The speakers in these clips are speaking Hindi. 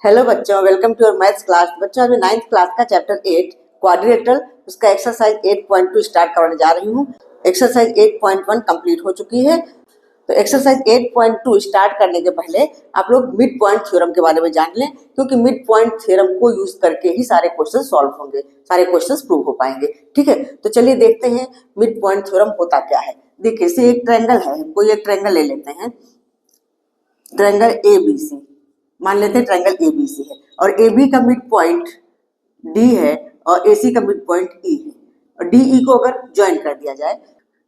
हेलो बच्चों, welcome to your maths class. बच्चों अभी 9th क्लास का चैप्टर 8 क्वाड्रिलेटरल उसका एक्सरसाइज 8.2 स्टार्ट करवाने जा रही हूँ। एक्सरसाइज 8.1 कंप्लीट हो चुकी है। तो एक्सरसाइज 8.2 स्टार्ट करने के पहले आप लोग मिड पॉइंट थ्योरम के बारे में जान लें, क्योंकि मिड पॉइंट थ्योरम को यूज करके ही सारे क्वेश्चन सॉल्व होंगे, सारे क्वेश्चन प्रूव हो पाएंगे। ठीक है, तो चलिए देखते हैं मिड पॉइंट थ्योरम होता क्या है। देखिए, से एक ट्रायंगल है, कोई एक ट्रायंगल ले लेते हैं, ट्रायंगल ABC मान लेते हैं, ट्रायंगल ABC है और AB का मिड पॉइंट D है और AC का मिड पॉइंट E है और DE को अगर ज्वाइन कर दिया जाए,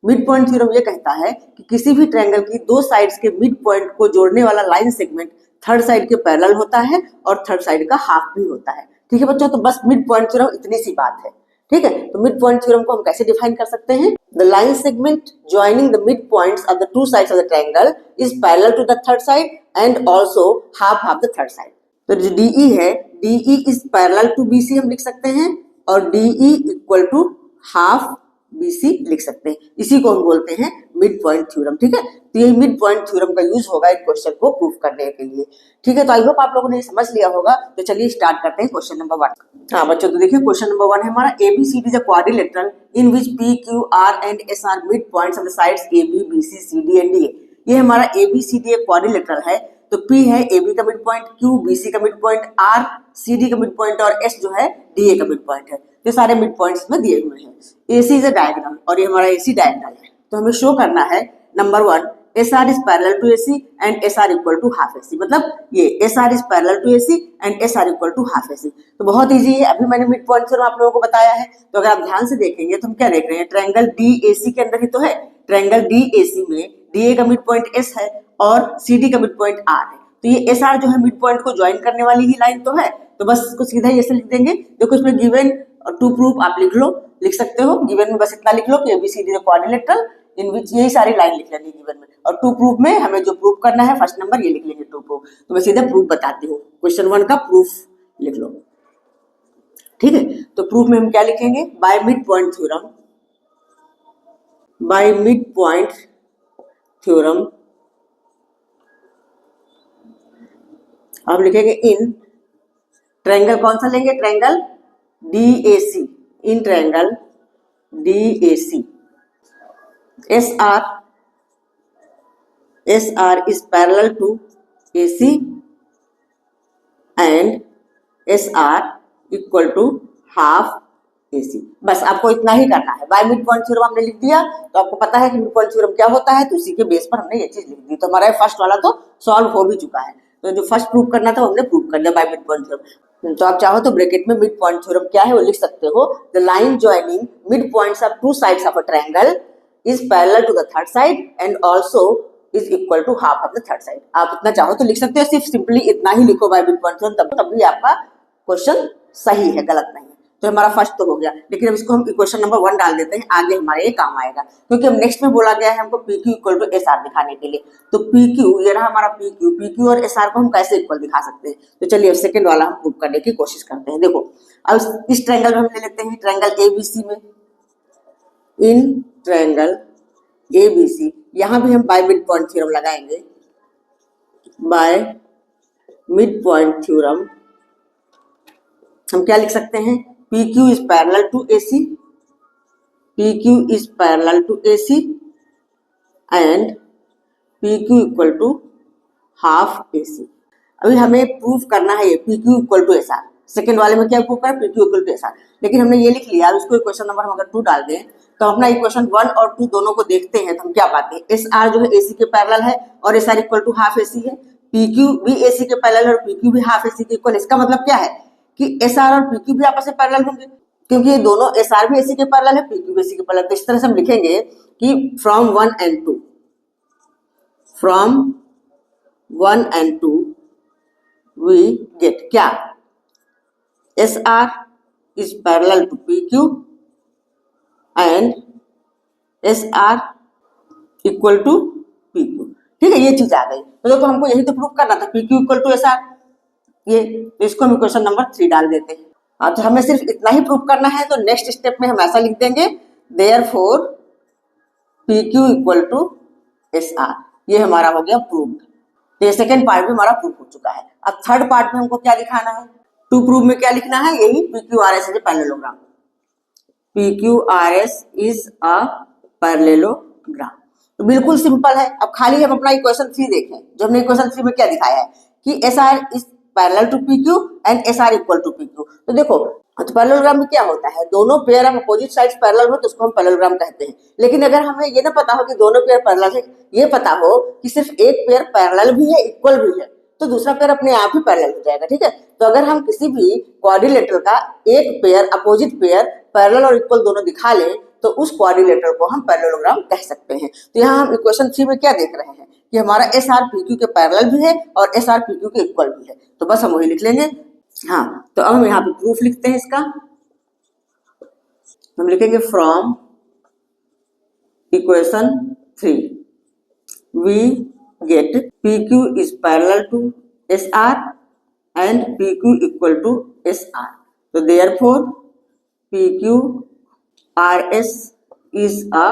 मिड पॉइंट थ्योरम ये कहता है कि किसी भी ट्रायंगल की दो साइड्स के मिड पॉइंट को जोड़ने वाला लाइन सेगमेंट थर्ड साइड के पैरेलल होता है और थर्ड साइड का हाफ भी होता है। ठीक है बच्चों, तो बस मिड पॉइंट थ्योरम इतनी सी बात है। ठीक है, तो मिड पॉइंट थ्योरम को हम कैसे डिफाइन कर सकते हैं? The line segment joining the mid points of the two sides of the triangle is parallel to the third side and also half the third side. तो जो DE है, DE is parallel to BC हम लिख सकते हैं और DE equal to half BC लिख सकते हैं। इसी को हम बोलते हैं मिड पॉइंट थ्योरम। ठीक है, तो ये मिड पॉइंट थ्योरम का यूज होगा एक क्वेश्चन को प्रूव करने के लिए। ठीक है, तो आई होप आप लोगों ने समझ लिया होगा। तो चलिए स्टार्ट करते हैं क्वेश्चन नंबर 1। हाँ बच्चों, तो देखिए क्वेश्चन नंबर 1 है हमारा, ABCD is a quadrilateral in which PQR and S are mid points of the sides AB BC CD and DA। ये हमारा ABCD एक क्वाड्रिलेटरल है, तो P है AB का मिड पॉइंट, Q BC का मिड पॉइंट, R CD का मिड पॉइंट और S जो है DA का मिड पॉइंट है। ये सारे मिड पॉइंट्स में दिए हुए हैं। AC इज अ डायगोनल और ये हमारा AC डायगोनल है। तो हमें शो करना है number 1, SR is parallel to AC and SR equal to half AC। मतलब ये SR is parallel to AC and SR equal to half AC। तो बहुत इजी है, अभी मैंने मिड पॉइंट थ्योरम आप लोगों को बताया है। तो अगर आप ध्यान से देखेंगे तो हम क्या देख रहे हैं, ट्रायंगल DAC के अंदर ही तो है। ट्रायंगल DAC में DA का मिड पॉइंट S है और CD का मिड पॉइंट R है। तो ये SR जो है मिड पॉइंट को ज्वाइन करने वाली ही लाइन तो है, तो बस इसको सीधा ही ऐसे लिख देंगे। देखो इसमें गिवन टू प्रूफ आप लिख सकते हो। गिवन में बस इतना लिख लो कि ABCD इज क्वाड्रिलेटरल इन विच, यही सारी लाइन लिख लेनी गिवन में, और टू प्रूफ में हमें जो प्रूफ करना है फर्स्ट नंबर ये लिख लेंगे टू प्रूफ। तो मैं सीधे प्रूफ बताती हूँ, क्वेश्चन 1 का प्रूफ लिख लो। ठीक है, तो प्रूफ में हम क्या लिखेंगे, bye mid point theorem, bye mid point theorem हम लिखेंगे इन ट्रायंगल, कौन सा लेंगे, triangle DAC, in triangle DAC SR is parallel to AC and SR equal to half AC। बस आपको इतना ही करना है। बाय मिड पॉइंट थ्योरम हमने लिख दिया, तो आपको पता है कि मिड पॉइंट थ्योरम क्या होता है, तो उसी के बेस पर हमने ये चीज लिख दी। तो हमारा फर्स्ट वाला तो सॉल्व हो भी चुका है। तो जो फर्स्ट प्रूव करना था वो हमने प्रूव कर दिया बाय मिड पॉइंट थ्योरम। तो आप चाहो तो ब्रैकेट में मिड पॉइंट थ्योरम क्या है वो लिख सकते हो, the line joining mid points of to sides of a triangle is parallel to the third side and also is equal to half of the third side। आप इतना चाहो तो लिख सकते हो, सिर्फ सिंपली इतना ही लिखो बाय मिड पॉइंट थ्योरम, तब भी आपका क्वेश्चन सही है, गलत नहीं है। तो हमारा फर्स्ट तो हो गया, लेकिन अब इसको हम इक्वेशन नंबर 1 डाल देते हैं, आगे हमारे ये काम आएगा, क्योंकि अब नेक्स्ट में बोला गया है हमको PQ इक्वल टू SR दिखाने के लिए। तो PQ ये रहा हमारा PQ और SR को हम कैसे इक्वल दिखा सकते हैं। तो चलिए अब सेकंड वाला हम प्रूव करने की कोशिश करते हैं। देखो अब इस ट्रायंगल में हम ले लेते हैं, ट्रायंगल ABC में, इन ट्रायंगल ABC यहां भी हम बाय मिड पॉइंट थ्योरम लगाएंगे। बाय मिड पॉइंट थ्योरम हम क्या लिख सकते हैं, PQ is parallel to AC, PQ is parallel to AC and PQ equal to half AC। अभी हमें प्रूफ करना है ये PQ equal to SR। Second वाले में क्या प्रूफ करें, PQ इक्वल टू SR, लेकिन हमने ये लिख लिया। उसको इक्वेशन नंबर हम अगर 2 डाल दें तो अपना इक्वेशन 1 और 2 दोनों को देखते हैं तो हम क्या पाते हैं, SR जो है AC के पैरेलल है और SR equal to half AC है, PQ भी AC के पैरेलल है और PQ भी हाफ AC के इक्वल। इसका मतलब क्या है कि SR और PQ भी आपस में पैरेलल होंगे, क्योंकि ये दोनों SR भी AC के पैरेलल है, PQ भी AC के पैरेलल। तो इस तरह से हम लिखेंगे कि from 1 and 2, from 1 and 2 we get क्या, SR is parallel to PQ and SR equal to PQ। ठीक है, ये चीज आ गई। तो देखो हमको यही तो प्रूफ करना था, PQ इक्वल टू SR, ये तो इसको हम इक्वेशन नंबर 3 डाल देते हैं। हाँ, तो हमें सिर्फ इतना ही प्रूफ करना है। तो नेक्स्ट स्टेप में हम ऐसा लिख देंगे, therefore PQ equal to SR। ये हमारा हो गया प्रूफ। तो ये सेकेंड पार्ट भी हमारा प्रूफ हो चुका है। अब थर्ड पार्ट में हमको क्या दिखाना है, टू प्रूव में क्या लिखना है, यही PQRS is a parallelogram, PQRS is a parallelogram. तो बिल्कुल सिंपल है। अब खाली हम अपना इक्वेशन 3 देखें, जो हमने इक्वेशन 3 में क्या दिखाया है कि SR is parallel to PQ and SR equal to PQ। तो देखो, तो पैरेललोग्राम में क्या होता है, दोनों पेयर हम अपोजिट साइड्स पैरेलल हो तो उसको हम पैरेललोग्राम कहते हैं। लेकिन अगर हमें ये ना पता हो कि दोनों पेयर पैरेलल है, ये पता हो कि सिर्फ एक पेयर पैरेलल भी है, इक्वल भी है, तो दूसरा पेयर अपने आप ही पैरेलल हो जाएगा। ठीक है, तो अगर हम किसी भी क्वाड्रिलेटरल का एक पेयर अपोजिट पेयर पैरेलल और इक्वल दोनों दिखा लें तो उस क्वाड्रिलेटरल को हम पैरेललोग्राम कह सकते हैं। तो यहाँ हम इक्वेशन 3 में क्या देख रहे हैं कि हमारा SR PQ के पैरेलल भी है और SR PQ के इक्वल भी है, तो बस हम वही लिख लेंगे। हाँ, तो अब हम यहाँ पे प्रूफ लिखते हैं इसका। हम लिखेंगे from equation 3 we get PQ is parallel to SR and PQ equal to SR। तो therefore PQRS is a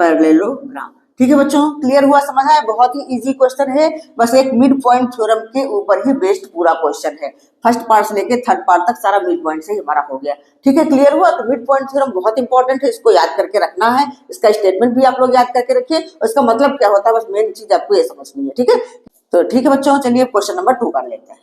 parallelogram. ठीक है बच्चों, क्लियर हुआ, समझ आया? बहुत ही इजी क्वेश्चन है, बस एक मिड पॉइंट थ्योरम के ऊपर ही बेस्ड पूरा क्वेश्चन है। फर्स्ट पार्ट से लेके थर्ड पार्ट तक सारा मिड पॉइंट से ही हमारा हो गया। ठीक है, क्लियर हुआ? तो मिड पॉइंट थ्योरम बहुत इंपॉर्टेंट है, इसको याद करके रखना है। इसका स्टेटमेंट भी आप लोग याद करके रखिए और इसका मतलब क्या होता है, बस मेन चीज आपको ये समझनी है। ठीक है, तो ठीक है बच्चों, चलिए क्वेश्चन नंबर 2 कर लेते हैं।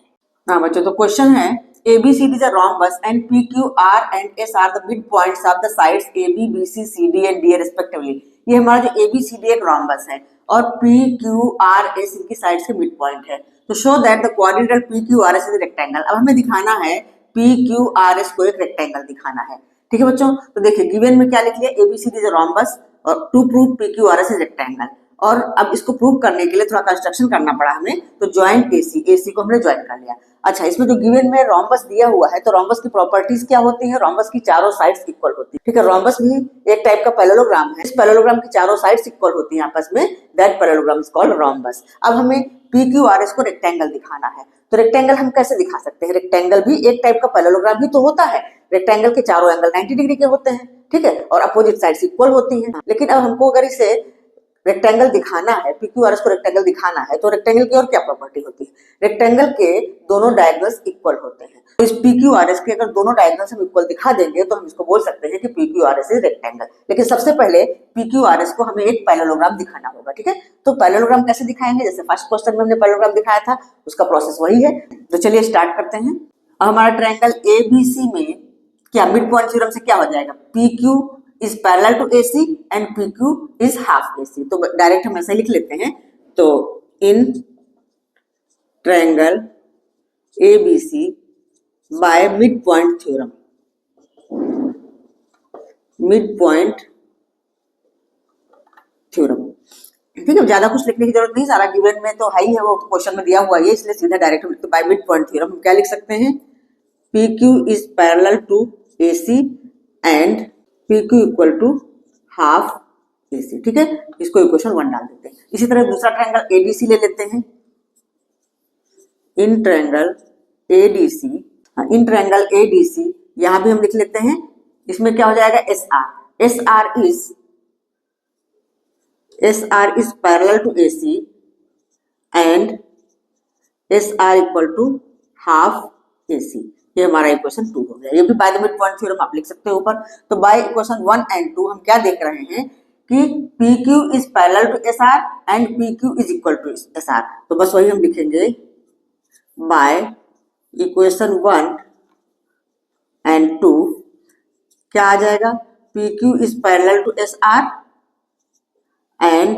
हाँ बच्चों, तो क्वेश्चन है ABCD is a rhombus and PQR and S are the midpoints of the sides AB, BC, CD and D respectively। ये हमारा जो ABCD एक rhombus है और PQRS इनकी साइड्स के मिड पॉइंट है। तो show that the quadrilateral PQRS is rectangle. अब हमें दिखाना है PQRS को एक रेक्टेंगल दिखाना है। ठीक है बच्चों, तो देखिए गिवन में क्या लिख लिया, ABCD इज a rhombus और to prove PQRS is rectangle. और अब इसको प्रूव करने के लिए थोड़ा कंस्ट्रक्शन करना पड़ा हमें, तो ज्वाइंट AC को हमने ज्वाइन कर लिया। अच्छा, इसमें जो गिवन में रोम्बस दिया हुआ है, तो रोम्बस की प्रॉपर्टीज क्या होती है, रोम्बस की चारों साइड्स इक्वल होती है। ठीक है, रोम्बस भी एक टाइप का पैरेललोग्राम है, इस पैरेललोग्राम की चारों साइड्स इक्वल होती हैं आपस में, that parallelogram is called rhombus. अब हमें PQRS को रेक्टेंगल दिखाना है, तो रेक्टेंगल हम कैसे दिखा सकते हैं, रेक्टेंगल भी एक टाइप का पैरेललोग्राम ही तो होता है। रेक्टेंगल के चारों एंगल 90 डिग्री के होते हैं, ठीक है, और अपोजिट साइड्स इक्वल होती हैं। लेकिन अब हमको अगर इसे रेक्टेंगल दिखाना है, PQRS को रेक्टेंगल दिखाना है, तो रेक्टेंगल की और क्या प्रॉपर्टी होती है, रेक्टेंगल के दोनों डायगोनल्स इक्वल होते हैं। तो इस PQRS के अगर दोनों डायगोनल्स हम इक्वल दिखा देंगे तो हम इसको बोल सकते हैं कि PQRS इज रेक्टेंगल। लेकिन सबसे पहले PQRS को हमें एक पैरेललोग्राम दिखाना होगा। ठीक है, तो पैरेललोग्राम कैसे दिखाएंगे, जैसे फर्स्ट क्वेश्चन में हमने पैरेललोग्राम दिखाया था, उसका प्रोसेस वही है। तो चलिए स्टार्ट करते हैं। अब हमारा ट्रायंगल ABC में क्या मिड पॉइंट थ्योरम से क्या हो जाएगा, PQ is parallel to AC and PQ is half AC। तो डायरेक्ट हम ऐसा लिख लेते हैं। तो in triangle ABC bye mid point theorem, mid point theorem. ठीक है, ज्यादा कुछ लिखने की जरूरत नहीं, सारा गिवन में तो हाई है, वो क्वेश्चन में दिया हुआ है, इसलिए सीधा डायरेक्ट हम लिखते बाय मिड पॉइंट थ्योरम। हम क्या लिख सकते हैं, PQ is parallel to AC and PQ equal to half AC। ठीक है, इसको इक्वेशन 1 डाल देते हैं। इसी तरह दूसरा ट्रायंगल ADC ले लेते हैं। In triangle ADC, in triangle ADC यहां भी हम लिख लेते हैं। इसमें क्या हो जाएगा, SR is parallel to AC and SR equal to half AC। ये हमारा इक्वेशन 2 हो गया। ये भी by the mid point theorem आप लिख सकते हैं ऊपर। तो बाय इक्वेशन 1 एंड 2 हम क्या देख रहे हैं कि PQ is parallel to SR and PQ is equal to SR। तो बस वही हम लिखेंगे, बाय इक्वेशन 1 एंड 2 क्या आ जाएगा, PQ is parallel to SR and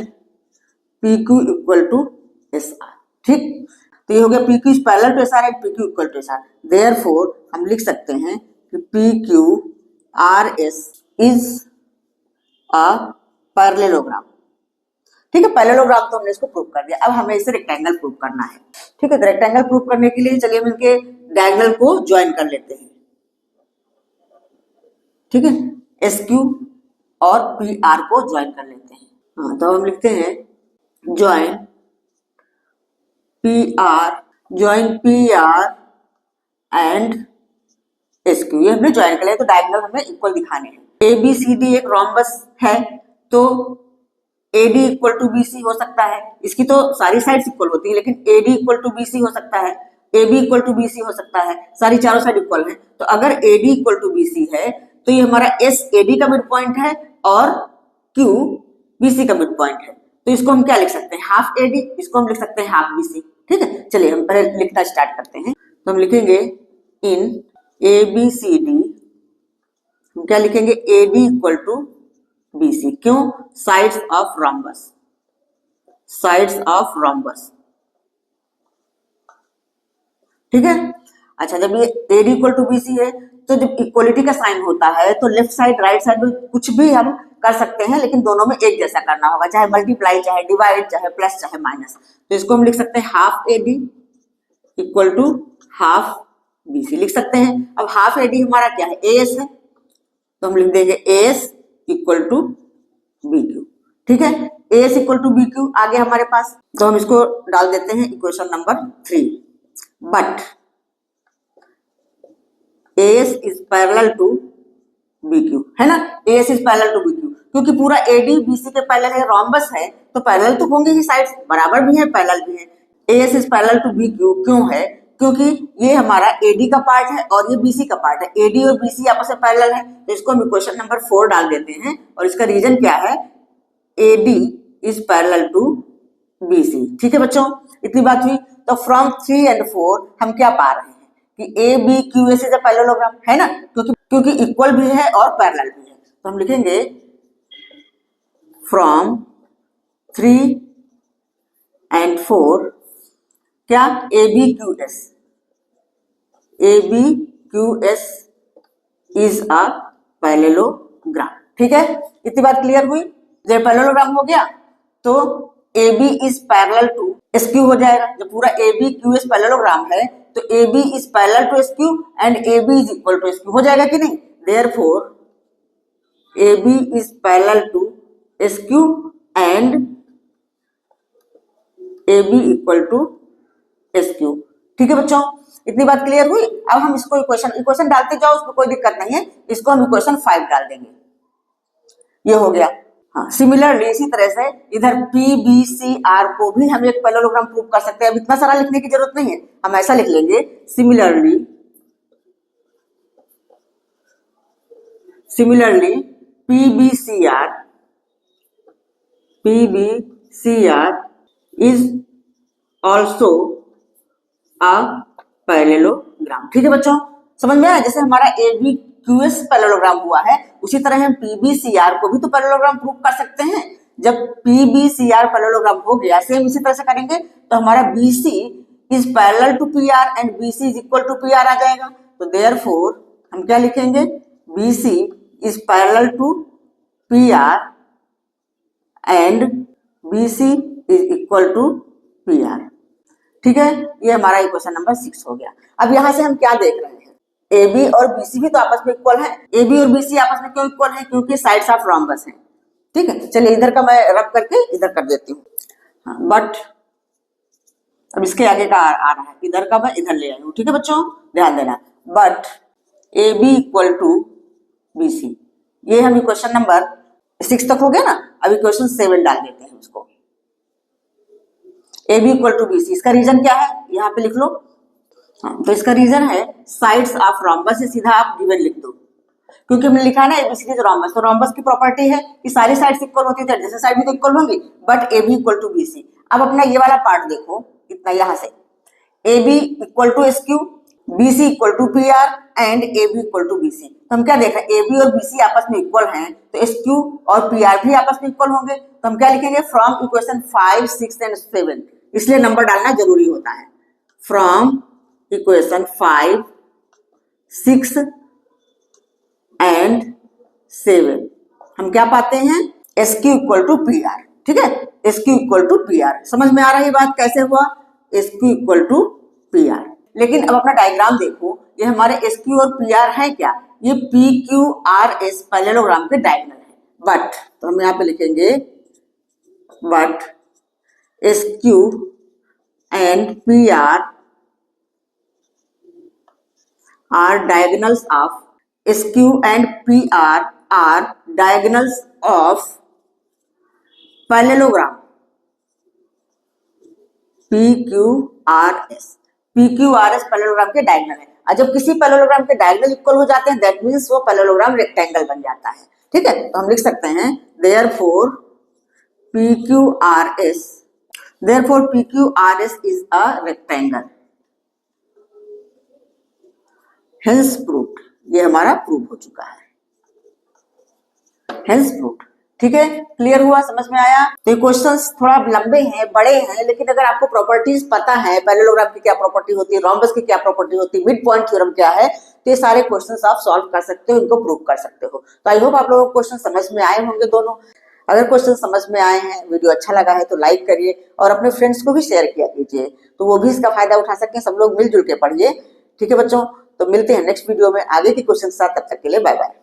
PQ equal to SR। ठीक, तो ये हो गया PQ is parallel to SR and PQ equal to SR। Therefore हम लिख सकते हैं कि PQRS इज अ पैरेललोग्राम। ठीक है, पैरेललोग्राम तो हमने इसको प्रूव कर दिया। अब हमें इसे रेक्टेंगल प्रूव करना है। ठीक है, तो रेक्टेंगल प्रूव करने के लिए चलिए हम इनके डायगोनल को ज्वाइन कर लेते हैं। ठीक है, SQ और PR को ज्वाइन कर लेते हैं। हाँ, तो हम लिखते हैं ज्वाइन PR एंड SQ। ये हमने ज्वाइन कर लिया, तो डायगोनल हमें इक्वल दिखाने हैं। ABCD एक रोम्बस है, तो AD इक्वल टू BC हो सकता है, इसकी तो सारी साइड्स इक्वल होती है, लेकिन AD इक्वल टू BC हो सकता है, AB इक्वल टू BC हो सकता है, सारी चारों साइड इक्वल है। तो अगर AD इक्वल टू BC है तो ये हमारा S AD का मिड पॉइंट है और Q BC का मिड पॉइंट है। तो इसको हम क्या लिख सकते हैं, हाफ AD, इसको हम लिख सकते हैं हाफ BC। ठीक है, चलिए हम पहले लिखना स्टार्ट करते हैं। तो हम लिखेंगे इन ABCD, हम क्या लिखेंगे, AD इक्वल टू BC। क्यों, sides of rhombus, sides of rhombus. ठीक है, अच्छा जब ये AD इक्वल टू BC है तो जब इक्वलिटी का साइन होता है तो लेफ्ट साइड राइट साइड में कुछ भी हम कर सकते हैं, लेकिन दोनों में एक जैसा करना होगा, चाहे मल्टीप्लाई, चाहे डिवाइड, चाहे प्लस, चाहे माइनस। तो इसको हम लिख सकते हैं half AD equal to half BC लिख सकते हैं। अब हाफ AD हमारा क्या है, AS है, तो हम लिख देंगे AS इक्वल टू BQ। ठीक है, AS इक्वल टू BQ आगे हमारे पास, तो हम इसको डाल देते हैं equation number 3। But AS is parallel to BQ, है ना, AS is parallel to BQ, क्योंकि पूरा AD BC के पैरेलल है, रोम्बस है, तो पैरेलल तो होंगे ही, साइड्स बराबर भी है, पैरेलल भी है। AS is parallel to BQ क्यों है, क्योंकि ये हमारा AD का पार्ट है और ये BC का पार्ट है, AD और BC आपस में पैरेलल है। तो इसको हम इक्वेशन नंबर 4 डाल देते हैं, और इसका रीजन क्या है, AD is parallel to BC। ठीक है बच्चों, इतनी बात हुई। तो फ्रॉम 3 and 4 हम क्या पा रहे हैं कि ABQS इज अ पैरेललोग्राम, है ना, क्योंकि इक्वल भी है और पैरेलल भी है। तो हम लिखेंगे फ्रॉम 3 and 4 क्या, ABQS इज अ पैरेललोग्राम। ठीक है, इतनी बात क्लियर हुई। जब पैरेललोग्राम हो गया तो AB is parallel to SQ हो जाएगा। जब पूरा ABQS पैरेललोग्राम है तो AB is parallel to SQ and AB is equal to SQ हो जाएगा कि नहीं। Therefore AB is parallel to SQ and AB equal to SQ। ठीक है बच्चों, इतनी बात क्लियर हुई। अब हम इसको इक्वेशन डालते जाओ, उसमें कोई दिक्कत नहीं है। इसको हम इक्वेशन 5 डाल देंगे, ये हो गया। हाँ, सिमिलरली इसी तरह से इधर PBCR को भी हम एक पैरेललोग्राम प्रूव कर सकते हैं। अब इतना सारा लिखने की जरूरत नहीं है, हम ऐसा लिख लेंगे, similarly PBCR is also a parallelogram. ठीक है बच्चों, समझ में आया। जैसे हमारा ABQS पैरेललोग्राम हुआ है, उसी तरह हम PBCR को भी तो पैरेललोग्राम प्रूव कर सकते हैं। जब PBCR पैरेललोग्राम हो गया, सेम इसी तरह से करेंगे तो हमारा BC is parallel to PR and BC is equal to PR आ जाएगा। तो देयरफॉर हम क्या लिखेंगे, BC is parallel to PR and BC is equal to PR। ठीक है, ये हमारा इक्वेशन नंबर 6 हो गया। अब यहां से हम क्या देख रहे हैं, AB और BC भी तो आपस में इक्वल है। AB और BC आपस में क्यों इक्वल है, क्योंकि साइड्स ऑफ रोम्बस है। ठीक है, चलिए इधर का मैं रब करके इधर कर देती हूँ। हाँ, बट अब इसके आगे का आ रहा है, इधर का मैं इधर ले आई हूँ। ठीक है बच्चों, ध्यान देना। But AB equal to BC, ये हम इक्वेशन नंबर 6 तक हो गया ना। अब इक्वेशन 7 डाल देते हैं उसको, AB इक्वल टू BC। इसका रीजन क्या है, यहाँ पे लिख लो। हाँ, तो इसका रीजन है साइड्स ऑफ रोम्बस, से सीधा आप गिवन लिख दो, क्योंकि हमने लिखा है ना ABCD इज रोम्बस। तो रोम्बस की प्रॉपर्टी है कि सारी साइड्स इक्वल होती है, जैसे साइड भी तो इक्वल होंगी, but AB equal to BC। अब अपना ये वाला पार्ट देखो, इतना यहाँ से AB equal to SQ, BC equal to PR and AB equal to BC। तो हम क्या देख रहे हैं, AB और BC आपस में इक्वल हैं, तो SQ और PR भी आपस में इक्वल होंगे। तो हम क्या लिखेंगे, फ्रॉम इक्वेशन 5, 6 एंड 7, इसलिए नंबर डालना जरूरी होता है। फ्रॉम इक्वेशन 5, 6 एंड 7 हम क्या पाते हैं, SQ इक्वल टू PR। ठीक है, SQ इक्वल टू PR। समझ में आ रही बात कैसे हुआ, SQ इक्वल टू PR। लेकिन अब अपना डायग्राम देखो, ये हमारे SQ और PR है क्या, ये PQRS पैरेललोग्राम के डायगोनल है। बट तो हम यहाँ पे लिखेंगे, but SQ and PR are diagonals of SQ and PR are diagonals of parallelogram PQRS, PQRS parallelogram के डायगोनल है। और जब किसी पैरेललोग्राम के डायगोनल इक्वल हो जाते हैं दैट मींस वो पैरेललोग्राम रेक्टेंगल बन जाता है। ठीक है, तो हम लिख सकते हैं therefore PQRS is a rectangle, hence proved. ये हमारा प्रूव हो चुका है, हेंस प्रूव्ड। ठीक है, क्लियर हुआ, समझ में आया। तो ये क्वेश्चंस थोड़ा लंबे हैं, बड़े हैं, लेकिन अगर आपको प्रॉपर्टीज पता है, पैरेललोग्राम की क्या प्रॉपर्टी होती है, रोम्बस की क्या प्रॉपर्टी होती है, मिड पॉइंट थ्योरम क्या है, तो ये सारे क्वेश्चंस आप सॉल्व कर सकते हो, इनको प्रूव कर सकते हो। तो आई होप आप लोगों को क्वेश्चन समझ में आए होंगे दोनों। अगर क्वेश्चन समझ में आए हैं, वीडियो अच्छा लगा है तो लाइक करिए और अपने फ्रेंड्स को भी शेयर किया कीजिए, तो वो भी इसका फायदा उठा सकें। सब लोग मिलजुल के पढ़िए। ठीक है बच्चों, तो मिलते हैं नेक्स्ट वीडियो में आगे के क्वेश्चन के साथ। तब तक के लिए बाय बाय।